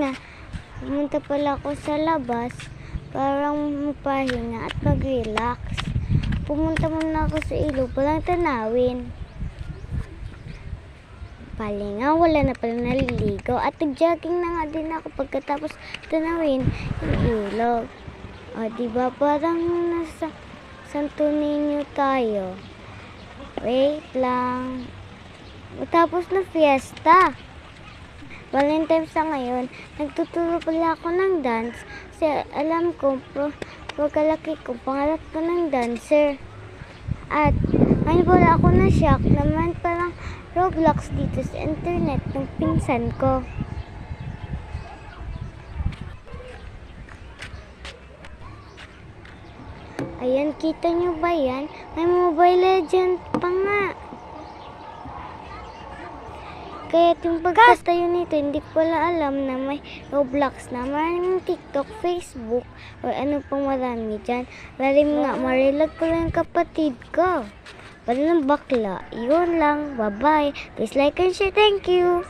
nga, pumunta pala ako sa labas para magpahinga at mag-relax. Pumunta muna ako sa ilog, walang tanawin. Palinga, wala na pala naliligo at nag-jogging na nga din ako pagkatapos tanawin yung ilog. O, diba parang nasa Santo Niño tayo. Wait lang. Tapos na fiesta. Valentine's na ngayon, nagtuturo pala ako ng dance kasi alam ko, pagkalaki ko, pangarap ko ng dancer. At ngayon pala ako na-shock naman parang Roblox dito sa internet ng pinsan ko. Ayan, kita nyo ba yan? May Mobile Legend pa nga. Kaya yung pagkatayo nito, hindi ko pala alam na may Roblox na. Maraming TikTok, Facebook, o ano pang marami dyan. Maraming nga, marilag ko lang yung kapatid ko. Wala ng bakla. Yun lang. Bye-bye. Please like and share. Thank you.